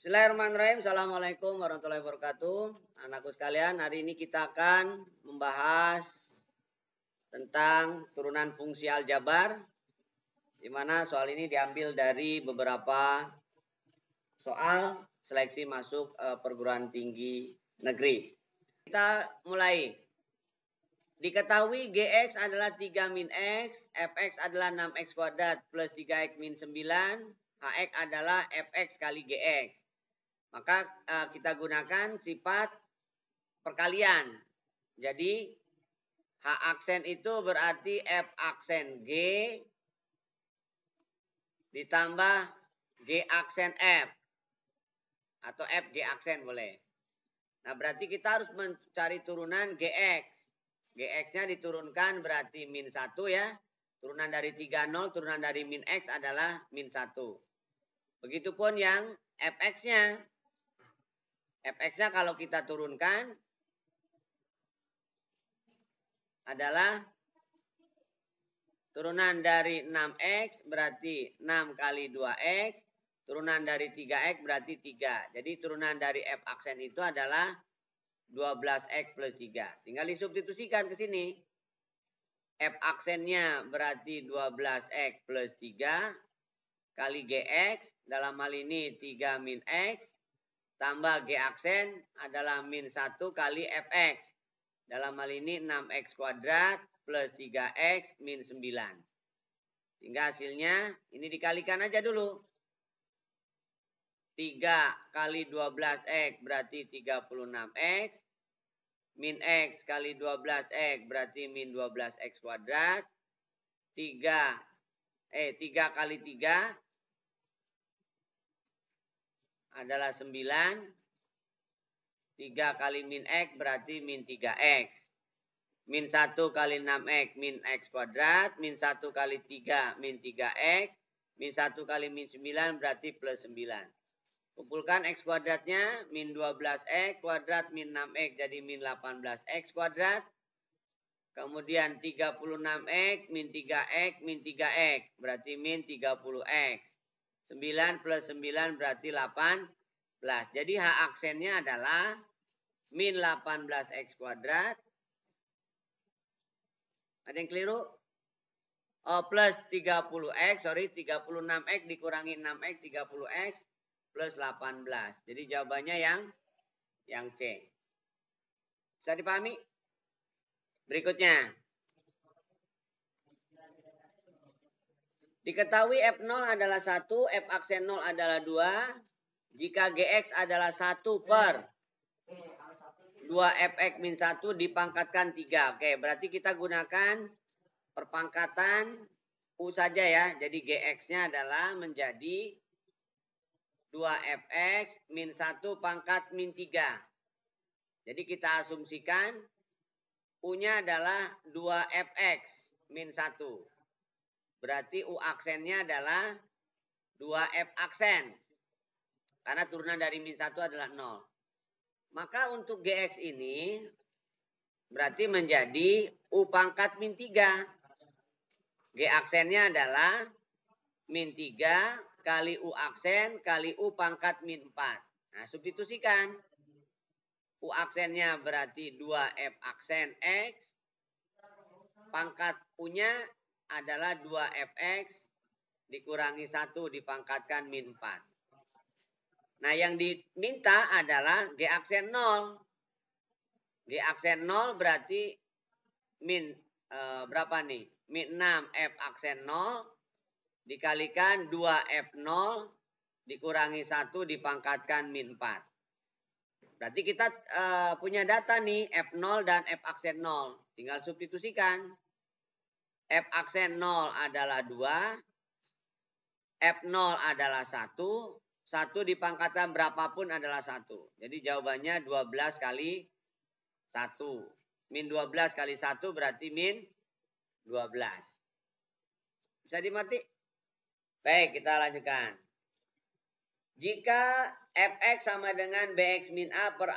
Bismillahirrahmanirrahim. Assalamualaikum warahmatullahi wabarakatuh. Anakku sekalian, hari ini kita akan membahas tentang turunan fungsi aljabar, di mana soal ini diambil dari beberapa soal seleksi masuk perguruan tinggi negeri. Kita mulai. Diketahui Gx adalah 3 min X, Fx adalah 6X kuadrat plus 3X min 9, Hx adalah Fx kali Gx. Maka kita gunakan sifat perkalian. Jadi H aksen itu berarti F aksen G ditambah G aksen F. Atau F G aksen boleh. Nah berarti kita harus mencari turunan Gx. Gx-nya diturunkan berarti min 1 ya. Turunan dari 3, 0, turunan dari min X adalah min 1. Begitupun yang Fx-nya. Fx-nya kalau kita turunkan adalah turunan dari 6X berarti 6 kali 2X. Turunan dari 3X berarti 3. Jadi turunan dari F aksen itu adalah 12X plus 3. Tinggal disubstitusikan ke sini. F aksennya berarti 12X plus 3 kali Gx. Dalam hal ini 3 min X. Tambah G aksen adalah min 1 kali Fx. Dalam hal ini 6X kuadrat plus 3X min 9. Sehingga hasilnya ini dikalikan aja dulu. 3 kali 12X berarti 36X. Min X kali 12X berarti min 12X kuadrat. 3 kali 3 adalah 9. 3 kali min X berarti min 3X. Min 1 kali 6X min X kuadrat. Min 1 kali 3 min 3X. Min 1 kali min 9 berarti plus 9. Kumpulkan X kuadratnya. Min 12X kuadrat min 6X jadi min 18X kuadrat. Kemudian 36X min 3X min 3X berarti min 30X. 9 plus 9 berarti 18. Jadi H aksennya adalah min 18X kuadrat. Ada yang keliru? Oh, plus 30X, 36X dikurangi 6X, 30X plus 18. Jadi jawabannya yang C. Bisa dipahami? Berikutnya. Diketahui F0 adalah 1, F aksen 0 adalah 2. Jika Gx adalah 1 per 2Fx min 1 dipangkatkan 3. Oke, berarti kita gunakan perpangkatan U saja ya. Jadi Gx-nya adalah menjadi 2Fx min 1 pangkat min 3. Jadi kita asumsikan U-nya adalah 2Fx min 1. Berarti U aksennya adalah 2F aksen. Karena turunan dari min 1 adalah 0. Maka untuk Gx ini berarti menjadi U pangkat min 3. G aksennya adalah min 3 kali U aksen kali U pangkat min 4. Nah, substitusikan. U aksennya berarti 2F aksen X. Pangkat U-nya adalah 2Fx dikurangi 1 dipangkatkan min 4. Nah, yang diminta adalah G aksen 0. G aksen 0 berarti min berapa nih? Min 6 F aksen 0 dikalikan 2F0 dikurangi 1 dipangkatkan min 4. Berarti kita punya data nih F0 dan F aksen 0. Tinggal substitusikan. F aksen 0 adalah 2. F0 adalah 1. 1 dipangkatkan berapapun adalah 1. Jadi jawabannya 12 kali 1. Min 12 kali 1 berarti min 12. Bisa dimengerti? Baik, kita lanjutkan. Jika Fx sama dengan Bx min A per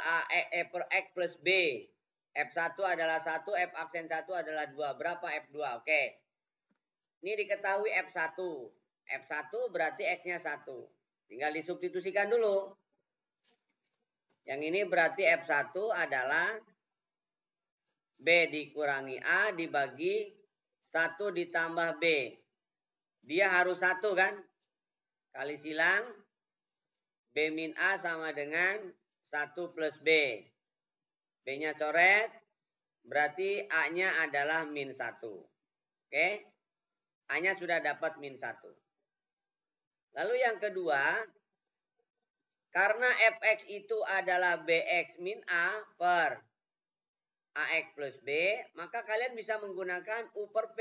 X plus B. F1 adalah 1, F aksen 1 adalah 2. Berapa F2? Oke. Ini diketahui F1. F1 berarti X-nya 1. Tinggal disubstitusikan dulu. Yang ini berarti F1 adalah B dikurangi A dibagi 1 ditambah B. Dia harus 1 kan? Kali silang B min A sama dengan 1 plus B. B-nya coret, berarti A-nya adalah min 1. Oke? A-nya sudah dapat min 1. Lalu yang kedua, karena Fx itu adalah Bx min A per AX plus B, maka kalian bisa menggunakan U per P.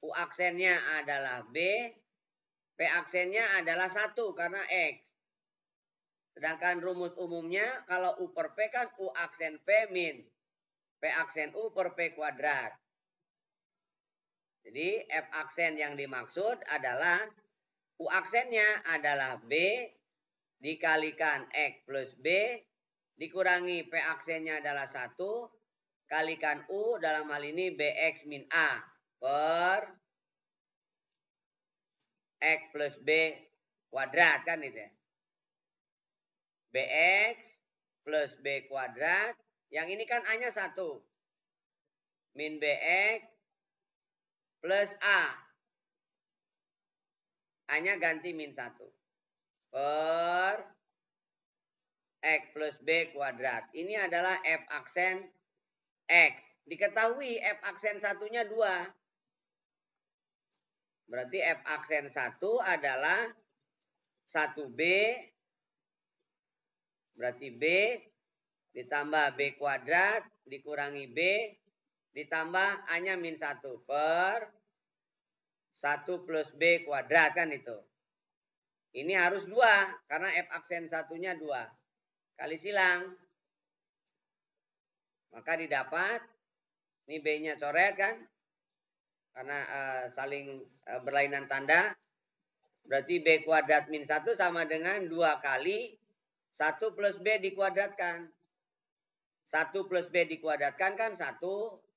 U aksennya adalah B, P aksennya adalah 1 karena X. Sedangkan rumus umumnya kalau U per P kan U aksen P min P aksen U per P kuadrat. Jadi F aksen yang dimaksud adalah U aksennya adalah B dikalikan X plus B dikurangi P aksennya adalah 1 kalikan U dalam hal ini Bx min A per X plus B kuadrat kan itu ya. Bx plus B kuadrat. Yang ini kan A-nya 1. Min Bx plus A. A-nya ganti min 1. Per X plus B kuadrat. Ini adalah F aksen X. Diketahui F aksen satunya 2. Berarti F aksen 1 adalah 1B. Berarti B ditambah B kuadrat dikurangi B ditambah A-nya min 1 per 1 plus B kuadrat kan itu. Ini harus 2 karena F aksen satunya 2. Kali silang. Maka didapat. Ini B-nya coret kan. Karena saling berlainan tanda. Berarti B kuadrat min 1 sama dengan 2 kali 1 plus B dikuadratkan. 1 plus B dikuadratkan kan 1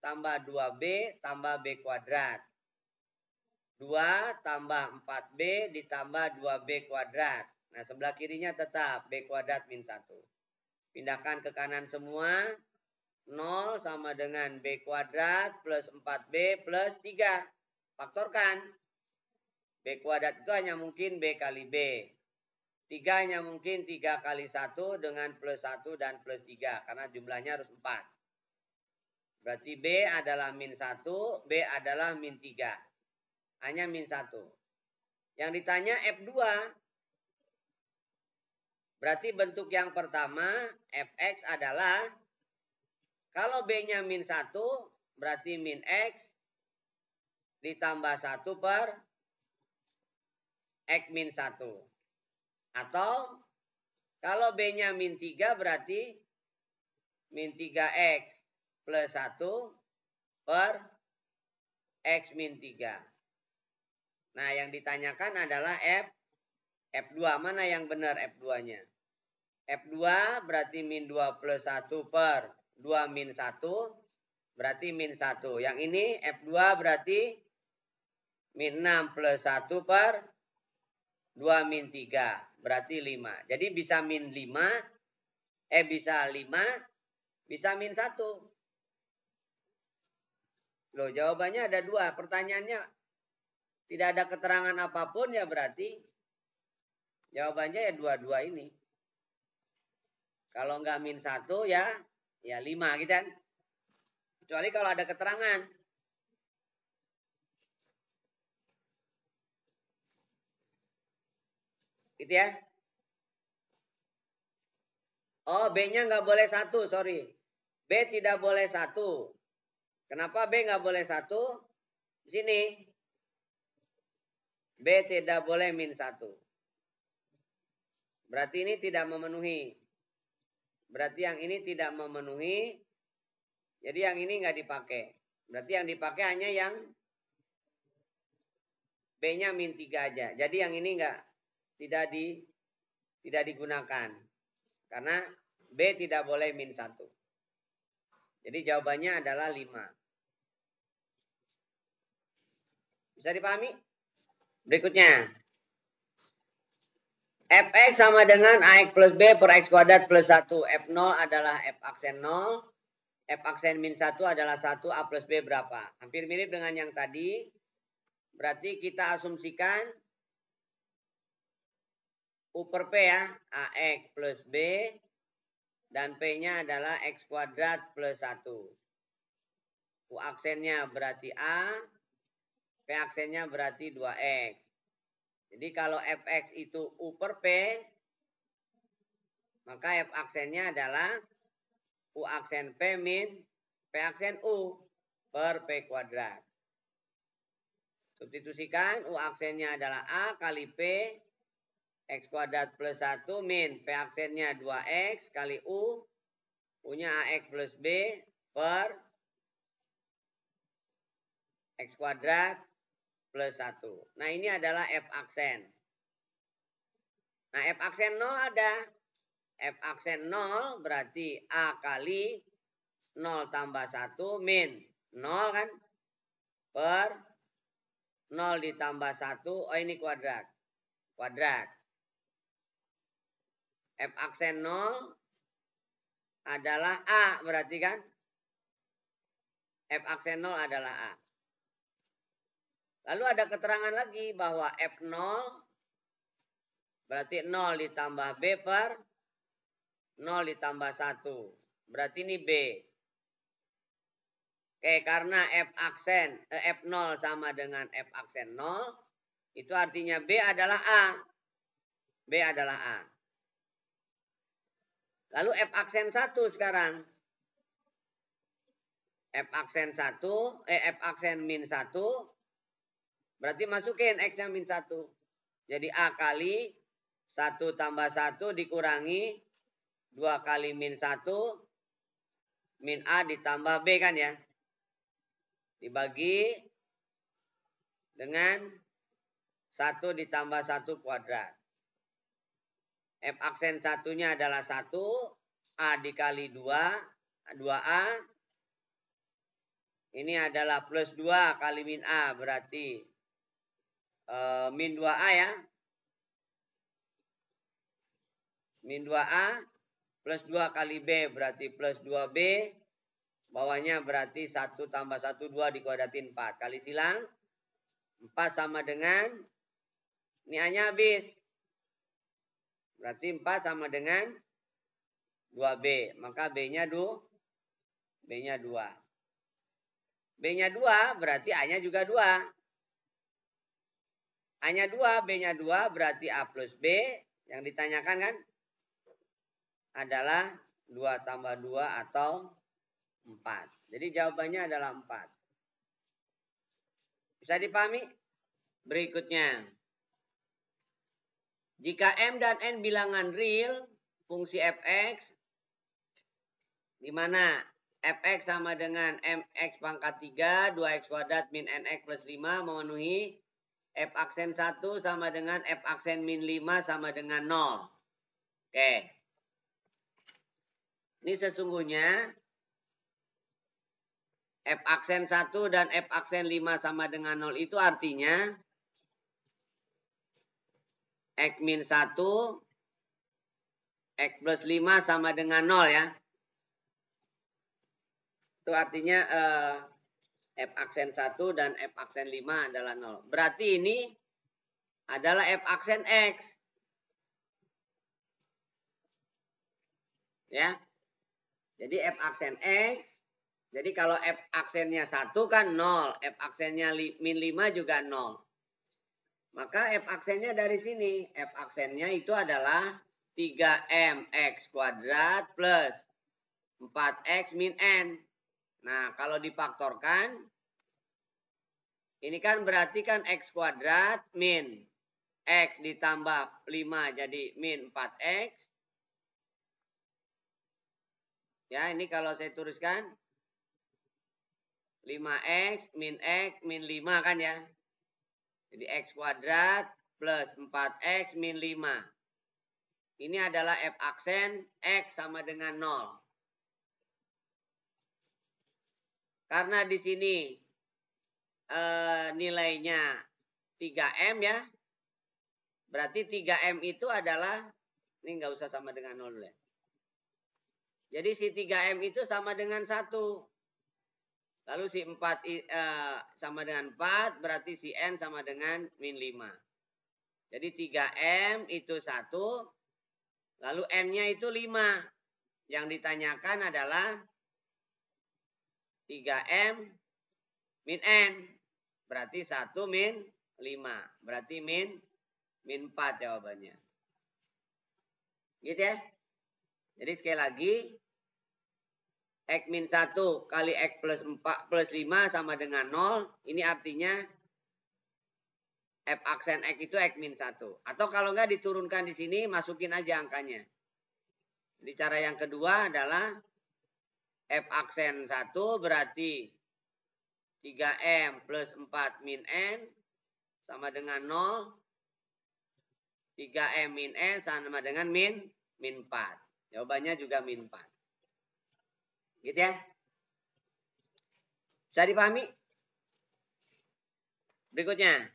tambah 2B tambah B kuadrat. 2 tambah 4B ditambah 2B kuadrat. Nah sebelah kirinya tetap B kuadrat min 1. Pindahkan ke kanan semua. 0 sama dengan B kuadrat plus 4B plus 3. Faktorkan. B kuadrat itu hanya mungkin B kali B. 3 hanya mungkin 3 kali 1 dengan plus 1 dan plus 3. Karena jumlahnya harus 4. Berarti B adalah min 1, B adalah min 3. Hanya min 1. Yang ditanya F2. Berarti bentuk yang pertama Fx adalah kalau B-nya min 1 berarti min X ditambah 1 per X min 1. Atau kalau B-nya min 3 berarti min 3X plus 1 per X min 3. Nah yang ditanyakan adalah F2. Mana yang benar F2-nya? F2 berarti min 2 plus 1 per 2 min 1. Berarti min 1. Yang ini F2 berarti min 6 plus 1 per 2 min 3. Berarti 5. Jadi bisa min 5. Bisa 5. Bisa min 1. Loh jawabannya ada 2. Pertanyaannya tidak ada keterangan apapun ya berarti jawabannya ya 2 ini. Kalau nggak min 1 ya 5 gitu kan. Kecuali kalau ada keterangan. Gitu ya. Oh B-nya nggak boleh 1, sorry. B tidak boleh 1. Kenapa B nggak boleh 1? Di sini. B tidak boleh min 1. Berarti ini tidak memenuhi. Berarti yang ini tidak memenuhi. Jadi yang ini nggak dipakai. Berarti yang dipakai hanya yang B-nya min 3 aja. Jadi yang ini tidak digunakan. Karena B tidak boleh min 1. Jadi jawabannya adalah 5. Bisa dipahami? Berikutnya. Fx sama dengan Ax plus B per X kuadrat plus 1. F0 adalah F aksen 0. F aksen min 1 adalah 1. A plus B berapa? Hampir mirip dengan yang tadi. Berarti kita asumsikan U per P ya. Ax plus B. Dan P-nya adalah X kuadrat plus 1. U aksennya berarti A. P aksennya berarti 2X. Jadi kalau Fx itu U per P. Maka F aksennya adalah U aksen P min P aksen U per P kuadrat. Substitusikan U aksennya adalah A kali P X kuadrat plus 1 min P aksennya 2X kali U. U-nya AX plus B per X kuadrat plus 1. Nah ini adalah F aksen. Nah F aksen 0 ada. F aksen 0 berarti A kali 0 tambah 1 min 0 kan. Per 0 ditambah 1. Oh ini kuadrat. Kuadrat. F aksen 0 adalah A berarti kan. F aksen 0 adalah A. Lalu ada keterangan lagi bahwa F0 berarti 0 ditambah B per 0 ditambah 1. Berarti ini B. Oke, karena F0 sama dengan F aksen 0, itu artinya B adalah A. B adalah A. Lalu F aksen 1 sekarang. F aksen 1, F aksen min 1, berarti masukin X yang min 1. Jadi A kali 1 tambah 1 dikurangi 2 kali min 1, min A ditambah B kan ya. Dibagi dengan 1 ditambah 1 kuadrat. F aksen 1-nya adalah 1, A dikali 2, 2A. Ini adalah plus 2 kali min A, berarti min 2A ya. Min 2A plus 2 kali B berarti plus 2B. Bawahnya berarti 1 tambah 1, 2 dikuadratin 4. Kali silang. 4 sama dengan, ini A-nya habis. Berarti 4 sama dengan 2B. Maka B-nya 2. B-nya 2. B-nya 2 berarti A-nya juga 2. A-nya 2, B-nya 2 berarti A plus B. Yang ditanyakan kan adalah 2 tambah 2 atau 4. Jadi jawabannya adalah 4. Bisa dipahami? Berikutnya. Jika M dan N bilangan real, fungsi Fx, di mana Fx sama dengan Mx pangkat 3, 2x kuadrat min Nx plus 5 memenuhi F aksen 1 sama dengan F aksen min 5 sama dengan 0. Oke. Ini sesungguhnya F aksen 1 dan F aksen 5 sama dengan 0 itu artinya X min 1, X plus 5 sama dengan 0 ya. Itu artinya F aksen 1 dan F aksen 5 adalah 0. Berarti ini adalah F aksen X. Ya. Jadi F aksen X. Jadi kalau F aksennya 1 kan 0. F aksennya min 5 juga 0. Maka F aksennya dari sini. F aksennya itu adalah 3mx kuadrat plus 4x min n. Nah, kalau difaktorkan, ini kan berarti kan x kuadrat min x ditambah 5 jadi min 4x. Ya, ini kalau saya tuliskan 5x min 5 kan ya. Jadi x kuadrat plus 4x min 5. Ini adalah F aksen X sama dengan 0. Karena di sini nilainya 3M ya. Berarti 3M itu adalah, ini nggak usah sama dengan 0 ya. Jadi si 3M itu sama dengan 1. Lalu si 4 sama dengan 4, berarti si N sama dengan min 5. Jadi 3M itu 1, lalu N-nya itu 5. Yang ditanyakan adalah 3M min N. Berarti 1 min 5. Berarti min 4 jawabannya. Gitu ya. Jadi sekali lagi, X min 1 kali X plus 4 plus 5 sama dengan 0. Ini artinya F aksen X itu X min 1. Atau kalau nggak diturunkan di sini, masukin aja angkanya. Jadi cara yang kedua adalah F aksen 1 berarti 3M plus 4 min N sama dengan 0. 3M min N sama dengan min 4. Jawabannya juga min 4. Gitu ya. Bisa dipahami? Berikutnya.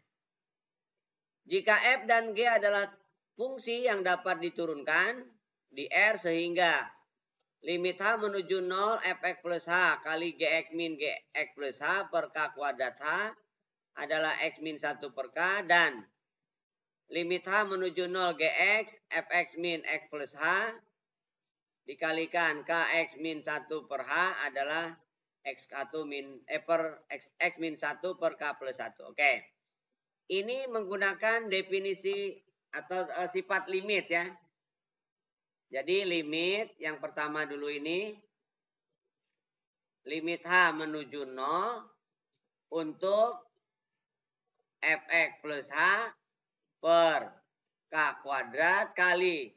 Jika F dan G adalah fungsi yang dapat diturunkan di R sehingga limit H menuju 0 Fx plus H kali Gx min Gx plus H per K kuadrat H adalah X min 1 per K dan limit H menuju 0 Gx Fx min X plus H dikalikan Kx min 1 per H adalah X1 min X min 1 per K plus 1. Oke. Ini menggunakan definisi atau sifat limit ya. Jadi limit yang pertama dulu ini limit H menuju 0 untuk Fx plus H per K kuadrat kali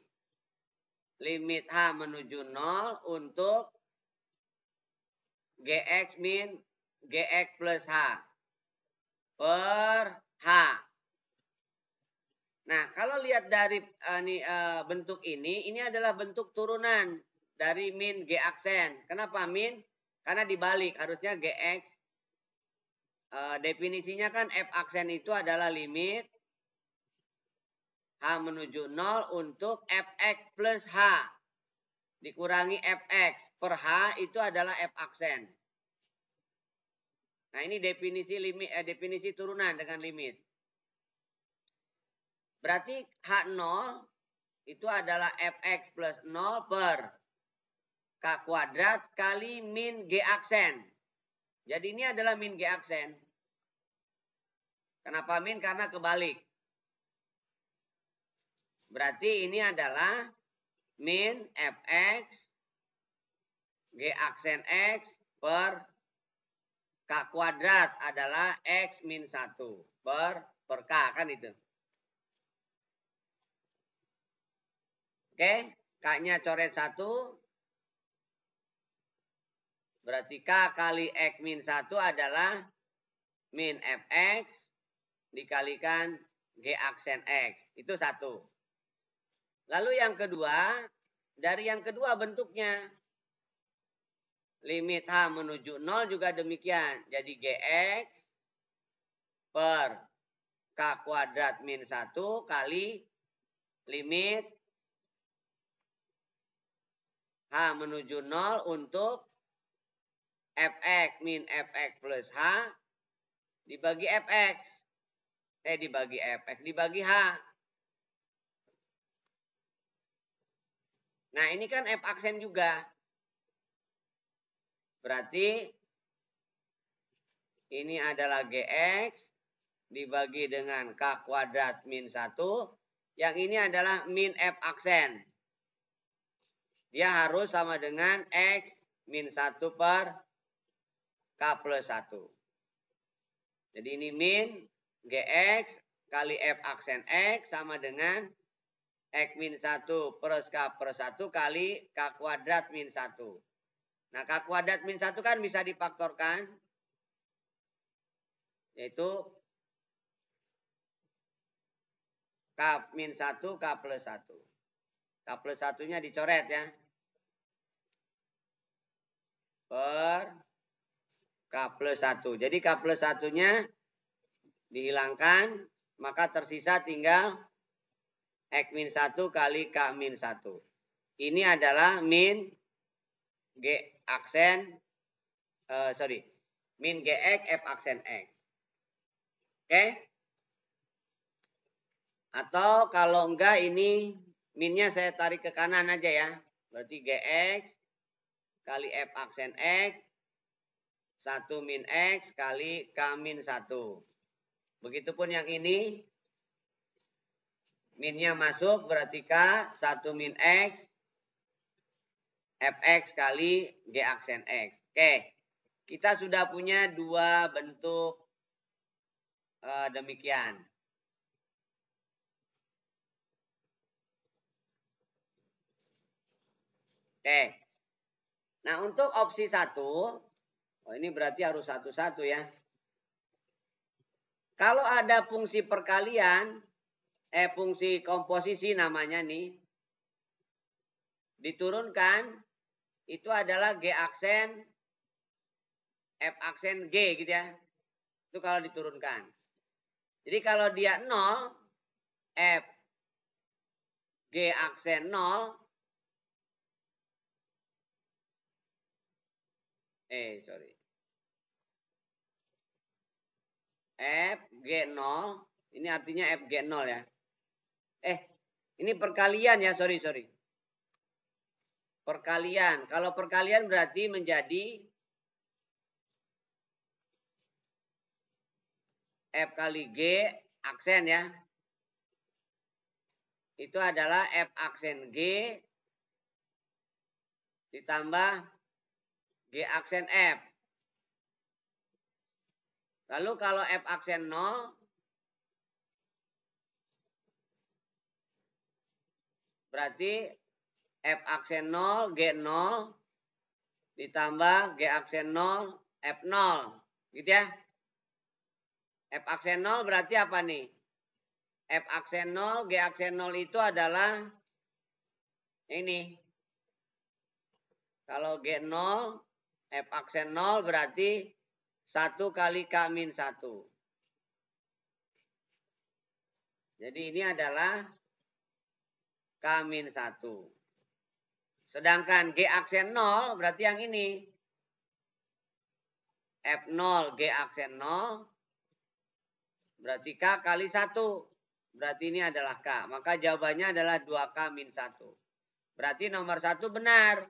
limit H menuju 0 untuk Gx min Gx plus H per H. Nah, kalau lihat dari bentuk ini adalah bentuk turunan dari min G aksen. Kenapa min? Karena dibalik, harusnya Gx. Definisinya kan F aksen itu adalah limit H menuju 0 untuk Fx plus H. Dikurangi Fx per H itu adalah F aksen. Nah, ini definisi limit, definisi turunan dengan limit. Berarti H0 itu adalah Fx plus 0 per K kuadrat kali min G aksen. Jadi ini adalah min G aksen. Kenapa min? Karena kebalik. Berarti ini adalah min Fx G aksen X per K kuadrat adalah X min 1 per K kan itu. Oke, K-nya coret 1. Berarti K kali X min 1 adalah min Fx dikalikan G aksen X. Itu 1. Lalu yang kedua, dari yang kedua bentuknya. Limit H menuju 0 juga demikian. Jadi Gx per K kuadrat min 1 kali limit H menuju 0 untuk Fx min Fx plus H dibagi Fx. Dibagi Fx, dibagi H. Nah, ini kan F aksen juga. Berarti ini adalah Gx dibagi dengan K kuadrat min 1. Yang ini adalah min F aksen. Dia harus sama dengan X min 1 per K plus 1. Jadi ini min Gx kali F aksen X sama dengan X min 1 per K plus 1 kali K kuadrat min 1. Nah, K kuadrat min 1 kan bisa difaktorkan. Yaitu K min 1, K plus 1. K plus 1-nya dicoret ya. Per K plus 1. Jadi K plus 1-nya dihilangkan. Maka tersisa tinggal X min 1 kali K min 1. Ini adalah min G aksen, min GX F aksen X. Oke? Atau kalau enggak ini minnya saya tarik ke kanan aja ya. Berarti GX kali F aksen X 1 min X kali K min 1. Begitupun yang ini. Minnya masuk berarti K 1 min X Fx kali G aksen X. Oke. Kita sudah punya dua bentuk demikian. Oke. Nah, untuk opsi 1, ini berarti harus satu-satu ya. Kalau ada fungsi perkalian, fungsi komposisi namanya nih, diturunkan, itu adalah G aksen, F aksen G gitu ya. Itu kalau diturunkan. Jadi kalau dia 0, F G aksen 0, F G 0, ini artinya F G 0 ya. Ini perkalian ya, sorry. Perkalian. Kalau perkalian berarti menjadi F kali G aksen ya. Itu adalah F aksen G ditambah G aksen F. Lalu kalau F aksen 0, berarti F aksen 0, G 0, ditambah G aksen 0, F 0. Gitu ya. F aksen 0 berarti apa nih? F aksen 0, G aksen 0 itu adalah ini. Kalau G 0, F aksen 0 berarti 1 kali K min 1. Jadi ini adalah K min 1. Sedangkan G aksen 0 berarti yang ini. F0 G aksen 0 berarti K kali 1. Berarti ini adalah K. Maka jawabannya adalah 2K min 1. Berarti nomor 1 benar.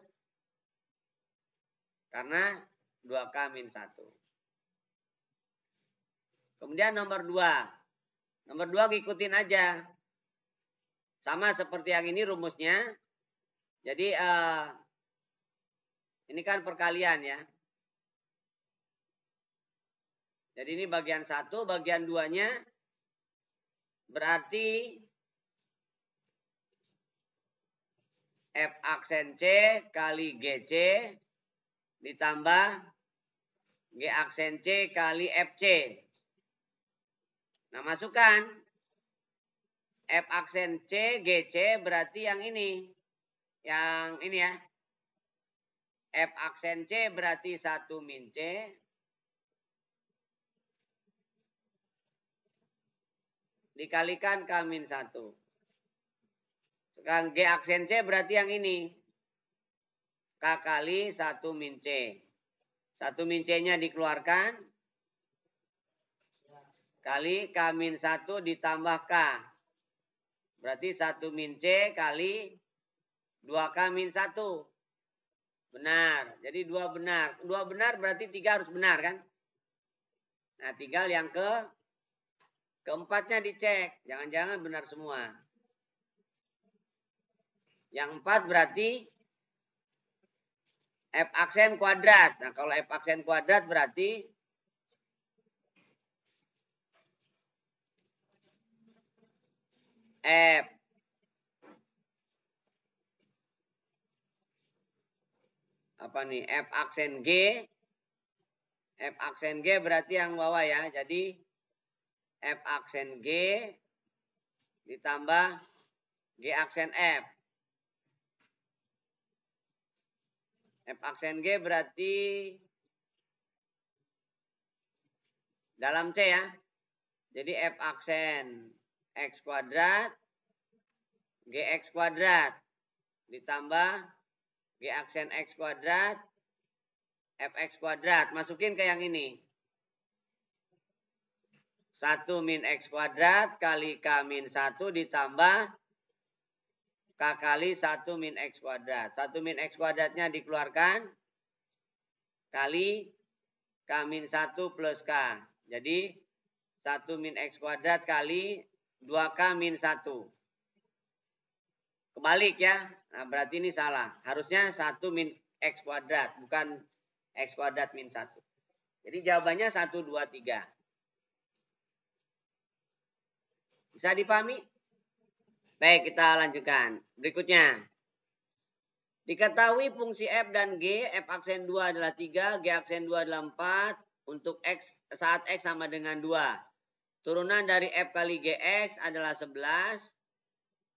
Karena 2K min 1. Kemudian nomor 2. Nomor 2 ikutin aja. Sama seperti yang ini rumusnya. Jadi ini kan perkalian ya. Jadi ini bagian 1, bagian 2-nya berarti F aksen C kali GC ditambah G aksen C kali FC. Nah, masukkan F aksen C, GC berarti yang ini. Yang ini ya. F aksen C berarti 1 min C. Dikalikan K min 1. Sekarang G aksen C berarti yang ini. K kali 1 min C. 1 min C-nya dikeluarkan. Kali K min 1 ditambah K. Berarti 1 min C kali 2K min 1. Benar. Jadi 2 benar. 2 benar berarti 3 harus benar kan? Nah, tinggal yang keempatnya dicek. Jangan-jangan benar semua. Yang 4 berarti F aksen kuadrat. Nah, kalau F aksen kuadrat berarti F apa nih? F aksen G. F aksen G berarti yang bawah ya. Jadi F aksen G ditambah G aksen F. F aksen G berarti dalam C ya. Jadi F aksen X kuadrat GX kuadrat ditambah G aksen X kuadrat FX kuadrat. Masukin ke yang ini. 1 min X kuadrat kali K min 1 ditambah K kali 1 min X kuadrat. 1 min X kuadratnya dikeluarkan. Kali K min 1 plus K. Jadi 1 min X kuadrat kali 2K min 1. Kebalik ya. Nah berarti ini salah. Harusnya 1 min X kuadrat. Bukan X kuadrat min 1. Jadi jawabannya 1, 2, 3. Bisa dipahami? Baik, kita lanjutkan. Berikutnya. Diketahui fungsi f dan g, f aksen 2 adalah 3, g aksen 2 adalah 4, untuk x saat x sama dengan 2. Turunan dari f kali gx adalah 11.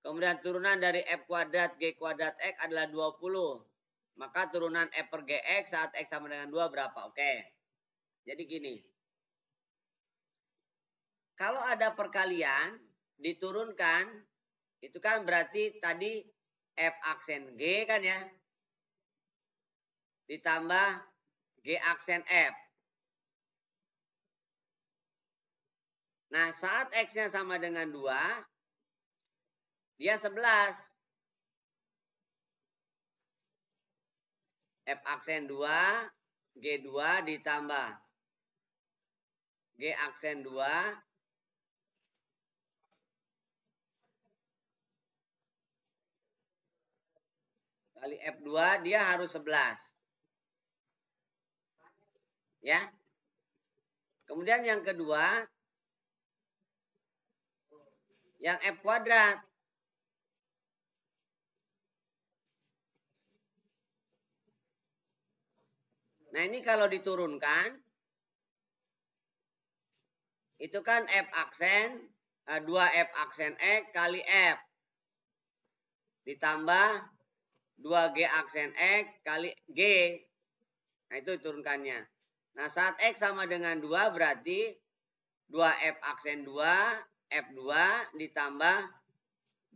Kemudian turunan dari f kuadrat g kuadrat x adalah 20. Maka turunan f per gx saat x sama dengan 2 berapa? Oke. Jadi gini. Kalau ada perkalian, diturunkan, itu kan berarti tadi f aksen g kan ya. Ditambah g aksen f. Nah, saat x-nya sama dengan 2, dia 11. F aksen 2, G2 ditambah G aksen 2 kali F2, dia harus 11. Ya. Kemudian yang kedua, yang F kuadrat. Nah ini kalau diturunkan, itu kan F aksen, 2F aksen X kali F. Ditambah 2G aksen X kali G. Nah itu turunkannya. Nah saat X sama dengan 2 berarti 2F aksen 2, F2 ditambah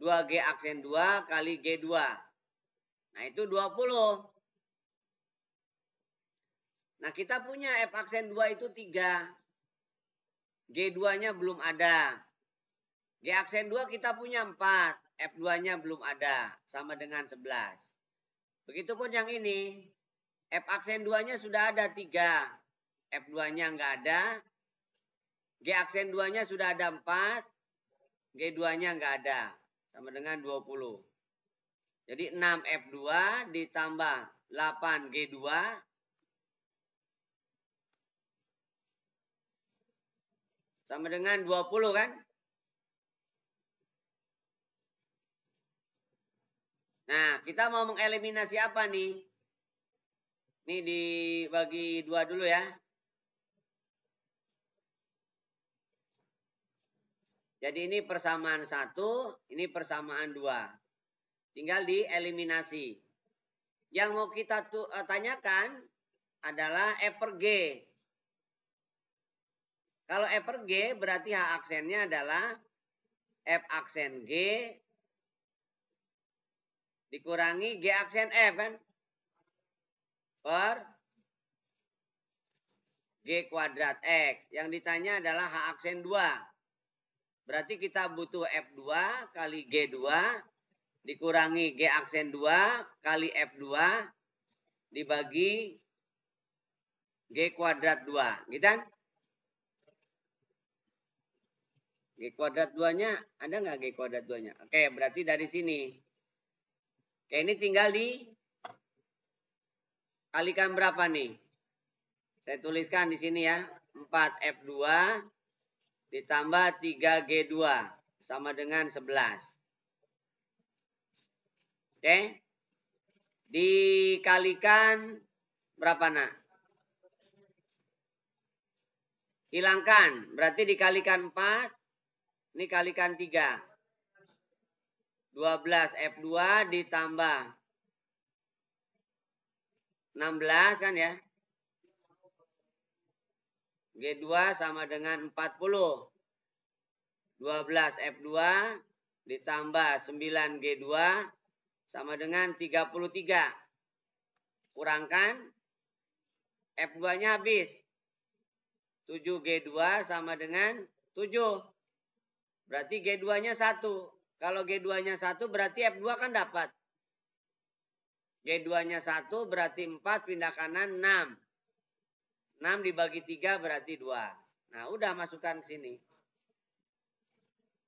2G aksen 2 kali G2. Nah itu 20. Nah kita punya F aksen 2 itu 3. G2-nya belum ada. G aksen 2 kita punya 4. F2-nya belum ada. Sama dengan 11. Begitupun yang ini. F aksen 2-nya sudah ada 3. F2-nya nggak ada. G aksen 2-nya sudah ada 4. G2-nya nggak ada. Sama dengan 20. Jadi 6F2 ditambah 8G2. Sama dengan 20 kan? Nah, kita mau mengeliminasi apa nih? Ini dibagi 2 dulu ya. Jadi ini persamaan 1, ini persamaan 2. Tinggal dieliminasi. Yang mau kita tanyakan adalah F per G. Kalau F per G berarti H aksennya adalah F aksen G dikurangi G aksen F kan? Per G kuadrat X. Yang ditanya adalah H aksen 2. Berarti kita butuh F2 kali G2 dikurangi G aksen 2 kali F2 dibagi G kuadrat 2. Gitu kan? G kuadrat 2-nya ada nggak G kuadrat 2-nya? Oke, berarti dari sini. Oke, ini tinggal kalikan berapa nih? Saya tuliskan di sini ya. 4F2 ditambah 3G2 sama dengan 11. Oke. Dikalikan berapa nak? Hilangkan. Berarti dikalikan 4. Ini kalikan 3. 12F2 ditambah 16 kan ya. G2 sama dengan 40. 12F2 ditambah 9G2 sama dengan 33. Kurangkan F2-nya habis. 7G2 sama dengan 7. Berarti G2-nya 1. Kalau G2-nya 1 berarti F2 kan dapat. G2-nya 1 berarti 4, pindah kanan 6. 6 dibagi 3 berarti 2. Nah, udah masukkan sini.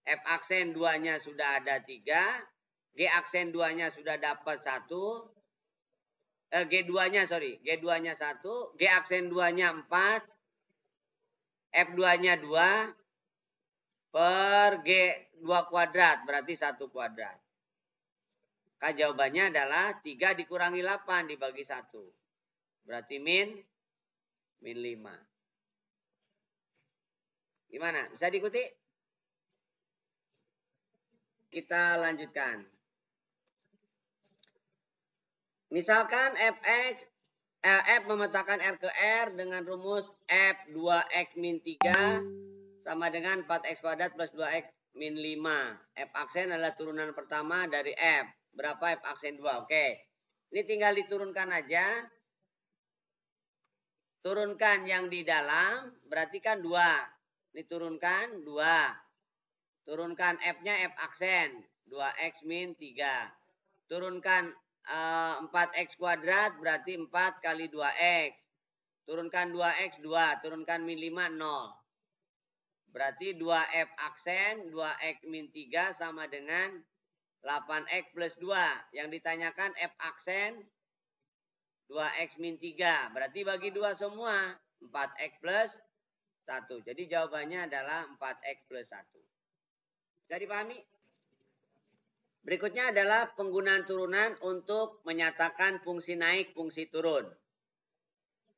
F aksen 2-nya sudah ada 3. G aksen 2-nya sudah dapat 1. G2-nya, sorry. G2-nya 1. G aksen 2-nya 4. F2-nya 2. Per G2 kuadrat. Berarti 1 kuadrat. Maka jawabannya adalah 3 dikurangi 8 dibagi 1. Berarti min 5. Gimana? Bisa diikuti? Kita lanjutkan. Misalkan F memetakan R ke R dengan rumus F2X min 3 sama dengan 4X kuadrat plus 2X min 5. F aksen adalah turunan pertama dari F. Berapa F aksen 2? Oke. Ini tinggal diturunkan aja. Turunkan yang di dalam, berarti kan 2. Ini turunkan 2. Turunkan F-nya F aksen. 2X min 3. Turunkan 4X kuadrat berarti 4 kali 2X. Turunkan 2X 2. Turunkan min 5 0. Berarti 2F aksen 2X min 3 sama dengan 8X plus 2. Yang ditanyakan F aksen 2X min 3. Berarti bagi 2 semua. 4X plus 1. Jadi jawabannya adalah 4X plus 1. Bisa dipahami? Berikutnya adalah penggunaan turunan untuk menyatakan fungsi naik, fungsi turun.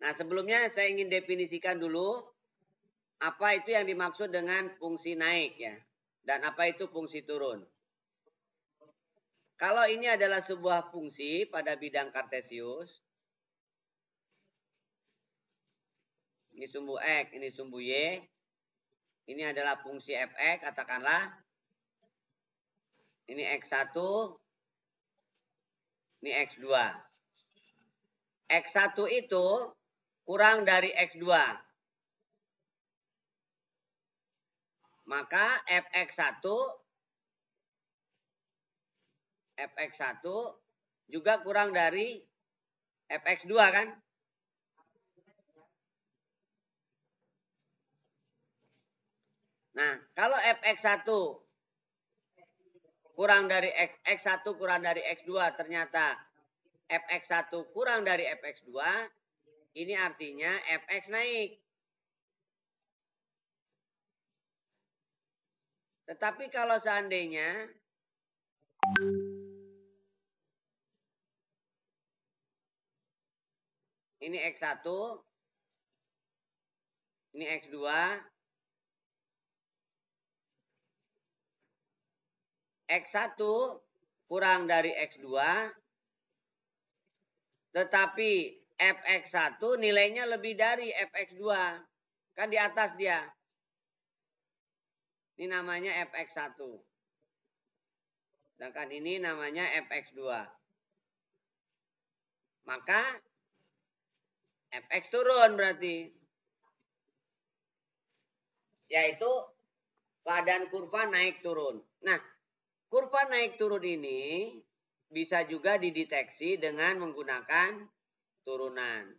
Nah, sebelumnya saya ingin definisikan dulu apa itu yang dimaksud dengan fungsi naik ya. Dan apa itu fungsi turun. Kalau ini adalah sebuah fungsi pada bidang kartesius. Ini sumbu X, ini sumbu Y. Ini adalah fungsi fx, katakanlah. Ini X1, ini X2. X1 itu kurang dari X2. Maka Fx1 juga kurang dari Fx2 kan? Nah, kalau Fx1 kurang dari X1 kurang dari X2, ternyata Fx1 kurang dari Fx2, ini artinya Fx naik. Tetapi kalau seandainya ini X1, ini X2, X1 kurang dari X2, tetapi Fx1 nilainya lebih dari Fx2. Kan di atas dia. Ini namanya Fx1. Sedangkan ini namanya Fx2. Maka Fx turun berarti. Yaitu keadaan kurva naik turun. Nah, kurva naik turun ini bisa juga dideteksi dengan menggunakan turunan.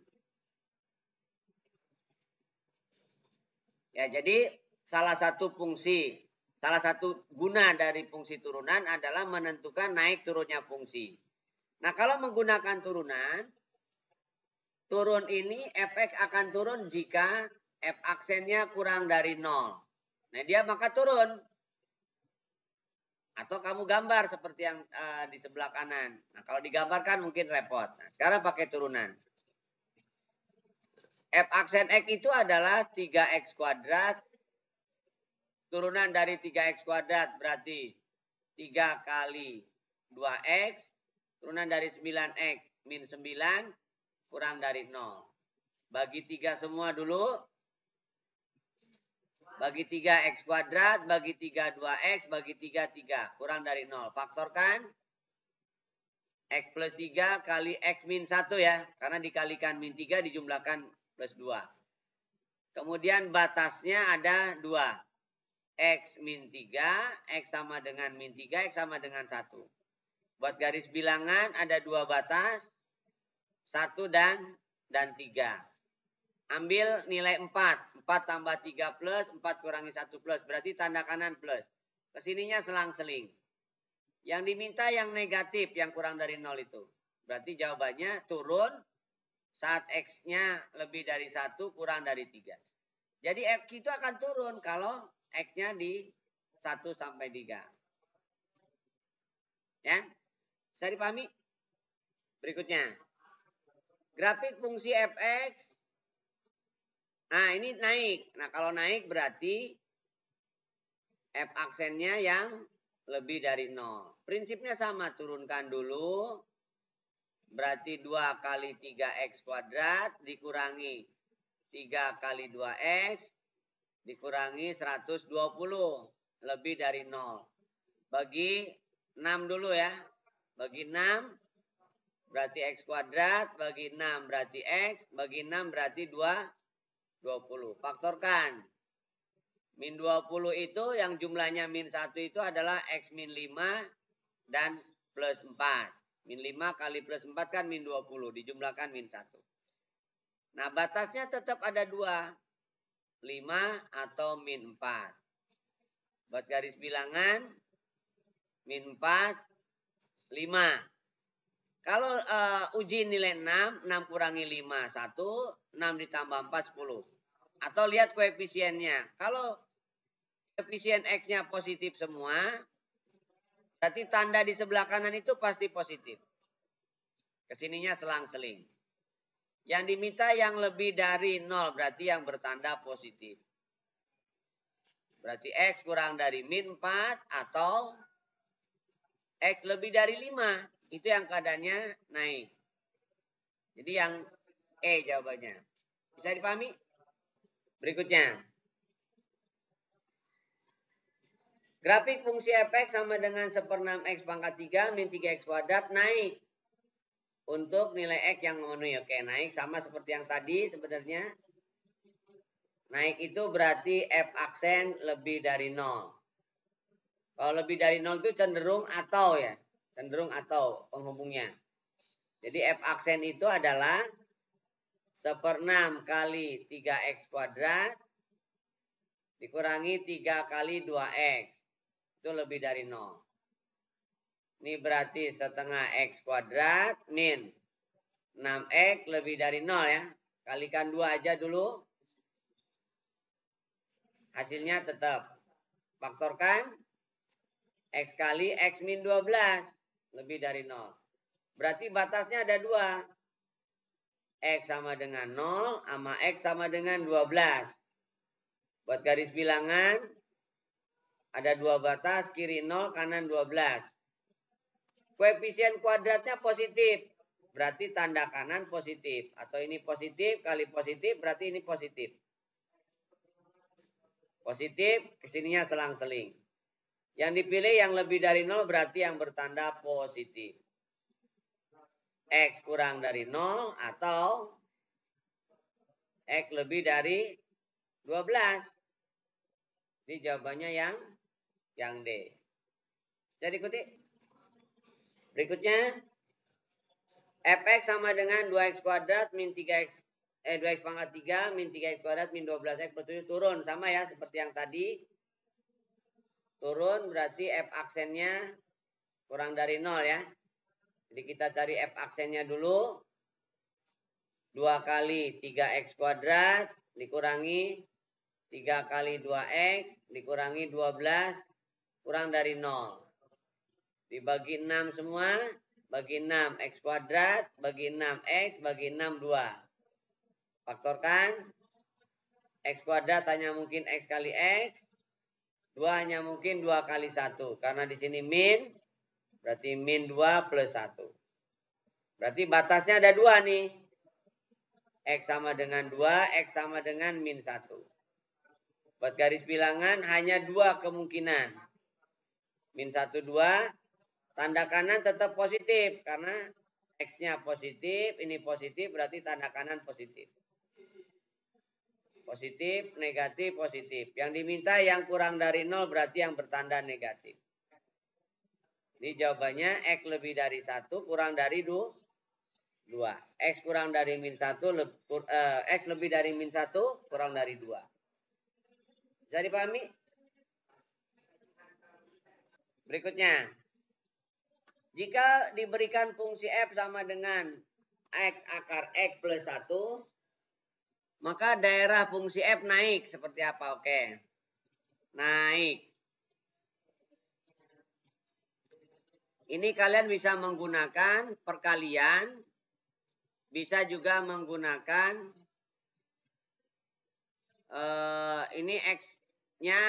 Ya, jadi salah satu guna dari fungsi turunan adalah menentukan naik turunnya fungsi. Nah, kalau menggunakan turunan, turun ini Fx akan turun jika F aksennya kurang dari 0. Nah, dia maka turun. Atau kamu gambar seperti yang di sebelah kanan. Nah, kalau digambarkan mungkin repot. Nah, sekarang pakai turunan. F aksen X itu adalah 3X kuadrat. Turunan dari 3X kuadrat berarti 3 kali 2X. Turunan dari 9X min 9 kurang dari 0. Bagi 3 semua dulu. Bagi 3 X kuadrat, bagi 3 2X, bagi 3 3. Kurang dari 0. Faktorkan. X plus 3 kali X min 1 ya. Karena dikalikan min 3 dijumlahkan plus 2. Kemudian batasnya ada 2. X min 3, X sama dengan min 3, X sama dengan 1. Buat garis bilangan ada 2 batas. 1 dan 3. Ambil nilai 4. 4 tambah 3 plus, 4 kurangi 1 plus. Berarti tanda kanan plus. Kesininya selang-seling. Yang diminta yang negatif, yang kurang dari 0 itu. Berarti jawabannya turun saat X-nya lebih dari 1, kurang dari 3. Jadi X itu akan turun kalau X-nya di 1 sampai 3. Ya? Bisa dipahami? Berikutnya. Grafik fungsi fx. Nah, ini naik. Nah, kalau naik berarti f aksennya yang lebih dari 0. Prinsipnya sama. Turunkan dulu. Berarti 2 kali 3x kuadrat dikurangi 3 kali 2x dikurangi 120. Lebih dari 0. Bagi 6 dulu ya. Bagi 6 berarti x kuadrat. Bagi 6 berarti x. Bagi 6 berarti 20. Faktorkan. Min 20 itu yang jumlahnya min 1 itu adalah x min 5 dan plus 4. Min 5 kali plus 4 kan min 20. Dijumlahkan min 1. Nah batasnya tetap ada 2. 5 atau min 4. Buat garis bilangan. Min 4. 5. Kalau uji nilai 6. 6 kurangi 5. 1. 6 ditambah 4. 10. Atau lihat koefisiennya. Kalau koefisien X-nya positif semua, berarti tanda di sebelah kanan itu pasti positif. Kesininya selang-seling. Yang diminta yang lebih dari 0, berarti yang bertanda positif. Berarti X kurang dari min 4 atau X lebih dari 5. Itu yang keadaannya naik. Jadi yang E jawabannya. Bisa dipahami? Berikutnya. Grafik fungsi fx sama dengan 1/6x pangkat 3 min 3x kuadrat naik. Untuk nilai x yang memenuhi. Oke, naik sama seperti yang tadi sebenarnya. Naik itu berarti f aksen lebih dari 0. Kalau lebih dari 0 itu cenderung atau ya. Cenderung atau penghubungnya. Jadi f aksen itu adalah 1/6 kali 3x kuadrat dikurangi 3 kali 2x. Itu lebih dari 0. Ini berarti setengah x kuadrat min 6x lebih dari 0 ya. Kalikan 2 aja dulu. Hasilnya tetap. Faktorkan. X kali x min 12. Lebih dari 0. Berarti batasnya ada 2. X sama dengan 0 sama X sama dengan 12. Buat garis bilangan. Ada 2 batas. Kiri 0 kanan 12. Koefisien kuadratnya positif. Berarti tanda kanan positif. Atau ini positif kali positif berarti ini positif. Positif kesininya selang-seling. Yang dipilih yang lebih dari 0 berarti yang bertanda positif. X kurang dari 0 atau X lebih dari 12. Ini jawabannya yang D. Jadi ikuti. Berikutnya. Fx sama dengan 2x kuadrat min 3x 2x pangkat 3 min 3x kuadrat min 12x per 7 turun. Sama ya seperti yang tadi. Turun berarti f aksennya kurang dari 0 ya. Jadi kita cari f aksennya dulu. 2 kali 3x kuadrat dikurangi 3 kali 2x dikurangi 12 kurang dari 0. Dibagi 6 semua. Bagi 6 x kuadrat, bagi 6 x, bagi 6 2. Faktorkan. X kuadrat hanya mungkin x kali x. 2 hanya mungkin 2 kali 1. Karena di sini min, berarti min 2 plus 1. Berarti batasnya ada 2 nih. X sama dengan 2, X sama dengan min 1. Buat garis bilangan hanya dua kemungkinan. Min 1, 2. Tanda kanan tetap positif. Karena X-nya positif. Ini positif berarti tanda kanan positif. Positif, negatif, positif. Yang diminta yang kurang dari 0 berarti yang bertanda negatif. Ini jawabannya X lebih dari 1 kurang dari 2. X kurang dari min 1, X lebih dari min 1 kurang dari 2. Bisa dipahami? Berikutnya. Jika diberikan fungsi f sama dengan x akar x plus 1, maka daerah fungsi f naik. Seperti apa? Oke. Naik. Ini kalian bisa menggunakan perkalian. Bisa juga menggunakan ini X-nya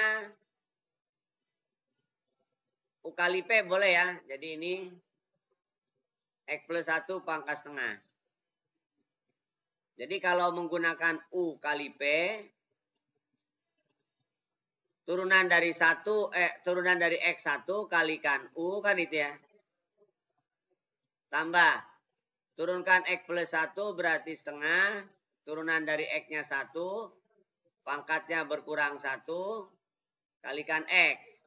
U kali P boleh ya. Jadi ini X plus 1 pangkat setengah. Jadi kalau menggunakan U kali P, turunan dari X1 kalikan U kan itu ya. Tambah. Turunkan X plus 1 berarti setengah. Turunan dari X-nya 1. Pangkatnya berkurang 1. Kalikan X.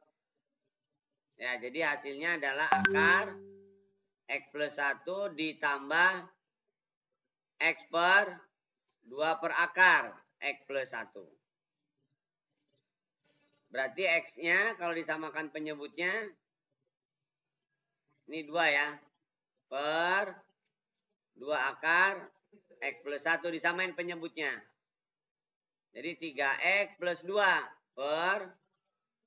Ya, jadi hasilnya adalah akar X plus 1 ditambah X per 2 per akar X plus 1. Berarti X-nya kalau disamakan penyebutnya. Ini 2 ya. Per 2 akar X plus 1 disamain penyebutnya. Jadi 3X plus 2 per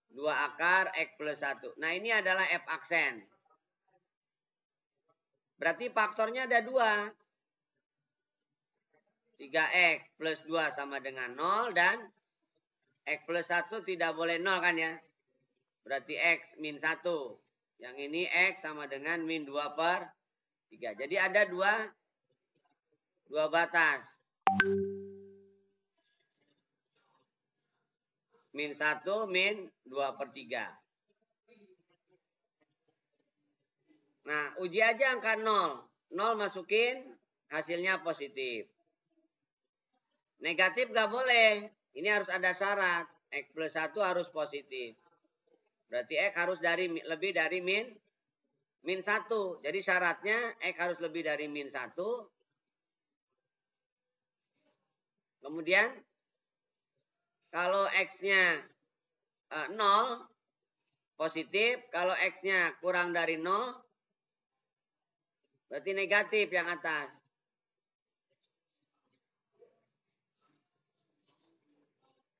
2 akar X plus 1. Nah ini adalah F aksen. Berarti faktornya ada 2. 3X plus 2 sama dengan 0 dan X plus 1 tidak boleh 0 kan ya. Berarti X min 1. Yang ini X sama dengan min 2 per 3. Jadi ada 2 batas. Min 1, min 2 per 3. Nah, uji aja angka 0. 0 masukin, hasilnya positif. Negatif gak boleh. Ini harus ada syarat. X plus 1 harus positif. Berarti X harus lebih dari min 1. Jadi syaratnya X harus lebih dari min 1. Kemudian kalau X-nya 0 positif, kalau X-nya kurang dari 0 berarti negatif yang atas.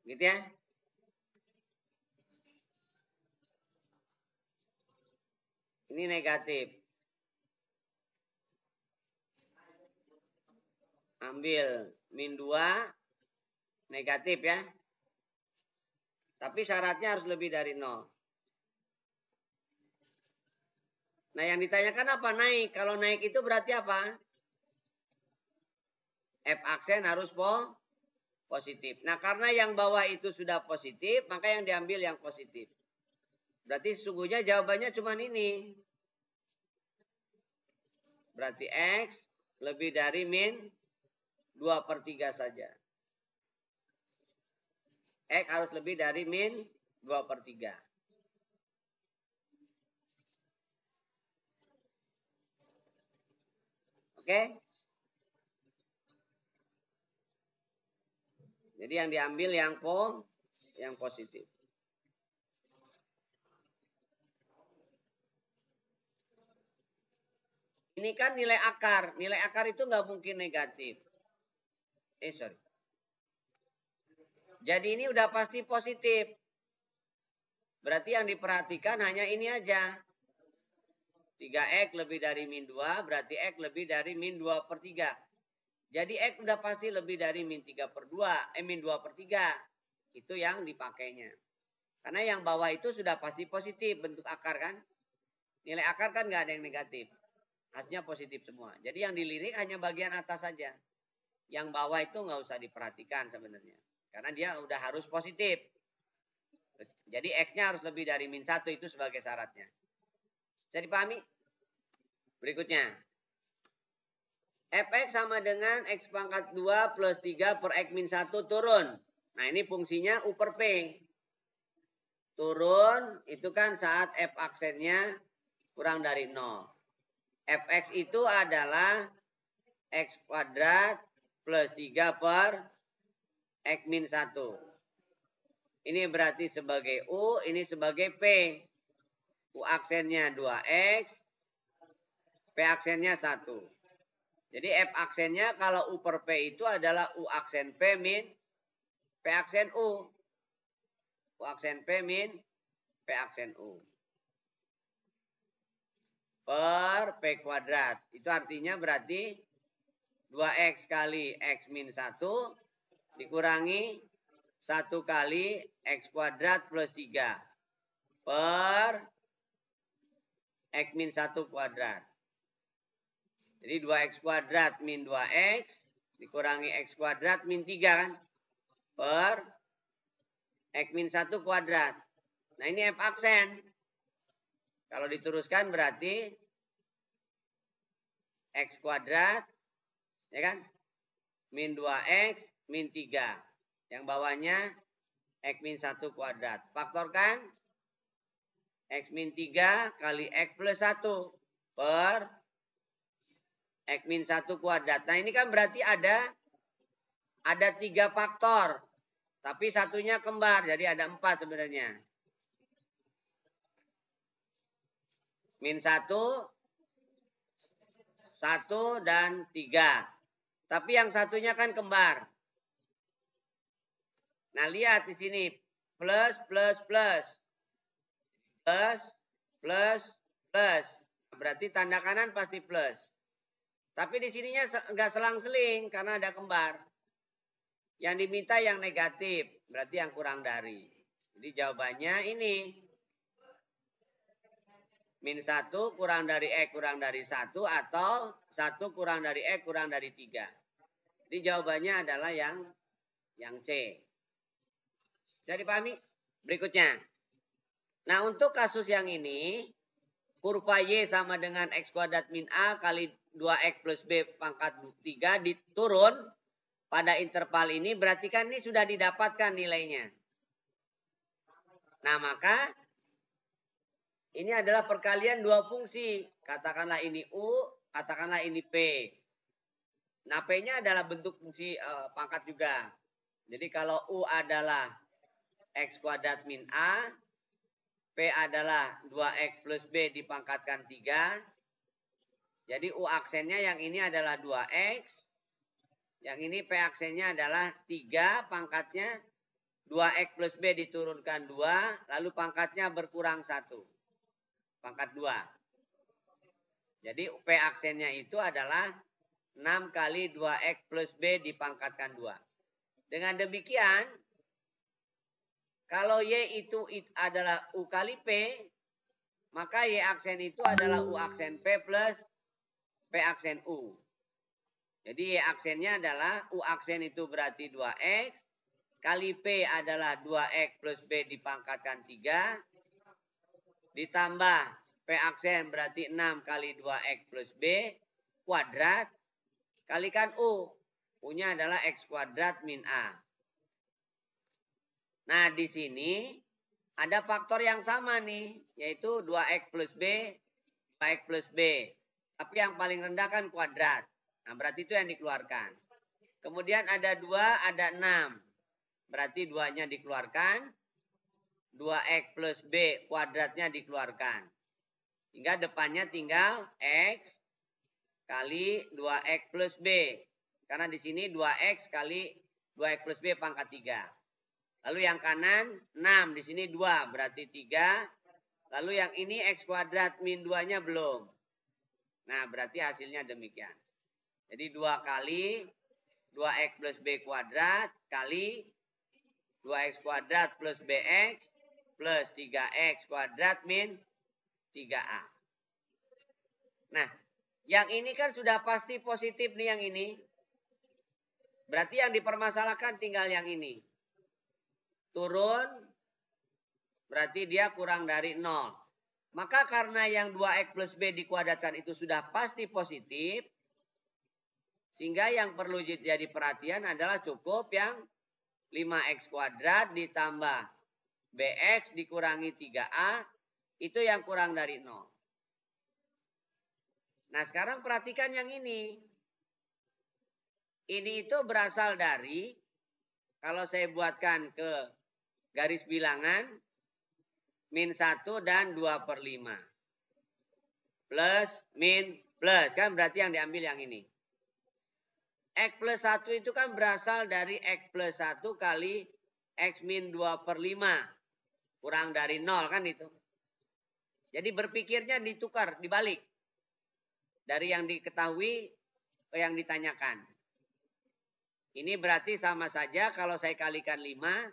Gitu ya. Ini negatif. Ambil min 2 negatif ya. Tapi syaratnya harus lebih dari 0. Nah yang ditanyakan apa? Naik. Kalau naik itu berarti apa? F aksen harus positif. Nah karena yang bawah itu sudah positif, maka yang diambil yang positif. Berarti sesungguhnya jawabannya cuma ini. Berarti X lebih dari min 2 per 3 saja. X harus lebih dari min 2 per 3. Oke? Jadi yang diambil yang positif. Ini kan nilai akar. Nilai akar itu nggak mungkin negatif. Sorry. Jadi ini udah pasti positif. Berarti yang diperhatikan hanya ini aja. 3X lebih dari min 2, berarti X lebih dari min 2 per 3. Jadi X udah pasti lebih dari min 3 per 2, min 2 per 3. Itu yang dipakainya. Karena yang bawah itu sudah pasti positif bentuk akar kan. Nilai akar kan nggak ada yang negatif. Hasilnya positif semua. Jadi yang dilirik hanya bagian atas saja. Yang bawah itu nggak usah diperhatikan sebenarnya. Karena dia udah harus positif. Jadi X-nya harus lebih dari min 1 itu sebagai syaratnya. Bisa dipahami? Berikutnya. Fx sama dengan X pangkat 2 plus 3 per X min 1 turun. Nah ini fungsinya U per P. Turun itu kan saat F aksennya kurang dari 0. Fx itu adalah X kuadrat plus 3 per X min 1. Ini berarti sebagai U, ini sebagai P. U aksennya 2X, P aksennya 1. Jadi F aksennya kalau U per P itu adalah U aksen P min P aksen U. U aksen P min P aksen U. Per P kuadrat. Itu artinya berarti 2X kali X min 1 dikurangi 1 kali X kuadrat plus 3 per X min 1 kuadrat. Jadi 2X kuadrat min 2X dikurangi X kuadrat min 3 kan. Per X min 1 kuadrat. Nah ini F aksen. Kalau diteruskan berarti X kuadrat. Ya kan. Min 2X min 3. Yang bawahnya X min 1 kuadrat. Faktorkan. X min 3 kali X plus 1 per X min 1 kuadrat. Nah ini kan berarti ada 3 faktor. Tapi satunya kembar. Jadi ada 4 sebenarnya. Min 1, 1 dan 3. Tapi yang satunya kan kembar. Nah lihat di sini. Plus, plus, plus. Plus, plus, plus. Berarti tanda kanan pasti plus. Tapi di sininya enggak selang-seling karena ada kembar. Yang diminta yang negatif. Berarti yang kurang dari. Jadi jawabannya ini. Min 1 kurang dari X kurang dari 1 atau 1 kurang dari X kurang dari 3. Jadi jawabannya adalah yang C. Bisa dipahami? Berikutnya. Nah untuk kasus yang ini, kurva Y sama dengan X kuadrat min A kali 2X plus B pangkat 3 diturun pada interval ini, berarti kan ini sudah didapatkan nilainya. Nah maka ini adalah perkalian dua fungsi. Katakanlah ini U, katakanlah ini P. Nah P-nya adalah bentuk fungsi pangkat juga. Jadi kalau U adalah X kuadrat min A, P adalah 2X plus B dipangkatkan 3. Jadi U aksennya yang ini adalah 2X. Yang ini P aksennya adalah 3, pangkatnya 2X plus B diturunkan 2, lalu pangkatnya berkurang 1. Pangkat 2. Jadi P aksennya itu adalah 6 kali 2X plus B dipangkatkan 2. Dengan demikian, kalau Y itu adalah U kali P, maka Y aksen itu adalah U aksen P plus P aksen U. Jadi Y aksennya adalah U aksen itu berarti 2X, kali P adalah 2X plus B dipangkatkan 3, ditambah P aksen berarti 6 kali 2X plus B, kuadrat, kalikan U. U-nya adalah X kuadrat min A. Nah, di sini ada faktor yang sama nih, yaitu 2X plus B, 2X plus B. Tapi yang paling rendah kan kuadrat. Nah, berarti itu yang dikeluarkan. Kemudian ada 2, ada 6. Berarti 2-nya dikeluarkan. 2X plus B kuadratnya dikeluarkan. Hingga depannya tinggal X kali 2X plus B. Karena di sini 2X kali 2X plus B pangkat 3. Lalu yang kanan 6, di sini 2, berarti 3. Lalu yang ini X kuadrat min 2-nya belum. Nah, berarti hasilnya demikian. Jadi 2 kali 2X plus B kuadrat kali 2X kuadrat plus BX plus 3X kuadrat min 3A. Nah, yang ini kan sudah pasti positif nih yang ini. Berarti yang dipermasalahkan tinggal yang ini. Turun Berarti dia kurang dari 0. Maka karena yang 2X plus B dikuadratkan itu sudah pasti positif, sehingga yang perlu jadi perhatian adalah cukup yang 5X kuadrat ditambah BX dikurangi 3A, itu yang kurang dari 0. Nah sekarang perhatikan yang ini. Ini itu berasal dari, kalau saya buatkan ke garis bilangan, min 1 dan 2/5. Plus, min, plus. Kan berarti yang diambil yang ini. X plus 1 itu kan berasal dari X plus 1 kali X min 2/5. Kurang dari 0 kan itu. Jadi berpikirnya ditukar, dibalik. Dari yang diketahui ke yang ditanyakan. Ini berarti sama saja kalau saya kalikan 5.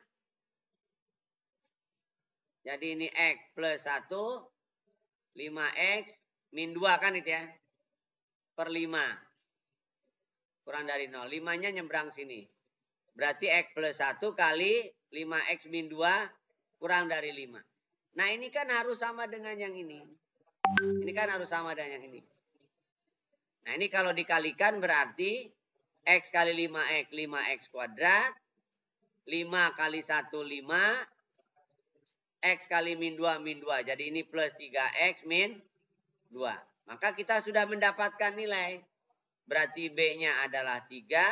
Jadi ini X plus 1. 5X min 2 kan itu ya. Per 5. Kurang dari 0. 5-nya nyebrang sini. Berarti X plus 1 kali 5X min 2 kurang dari 5. Nah ini kan harus sama dengan yang ini. Ini kan harus sama dengan yang ini. Nah ini kalau dikalikan berarti X kali 5X, 5X kuadrat. 5 kali 1, 5. X kali min 2, min 2. Jadi ini plus 3X min 2. Maka kita sudah mendapatkan nilai. Berarti B-nya adalah 3.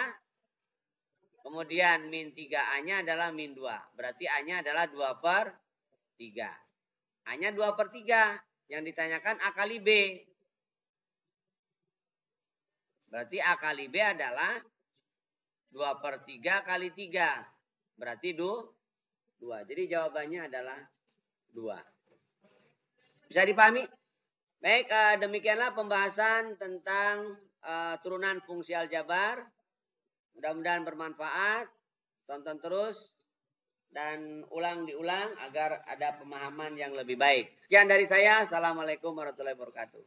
Kemudian min 3A-nya adalah min 2. Berarti A-nya adalah 2/3. A-nya 2/3. Yang ditanyakan A kali B. Berarti A kali B adalah 2/3 kali 3. Berarti 2. Jadi jawabannya adalah 2. Bisa dipahami? Baik, demikianlah pembahasan tentang turunan fungsi aljabar. Mudah-mudahan bermanfaat. Tonton terus dan diulang agar ada pemahaman yang lebih baik. Sekian dari saya. Assalamualaikum warahmatullahi wabarakatuh.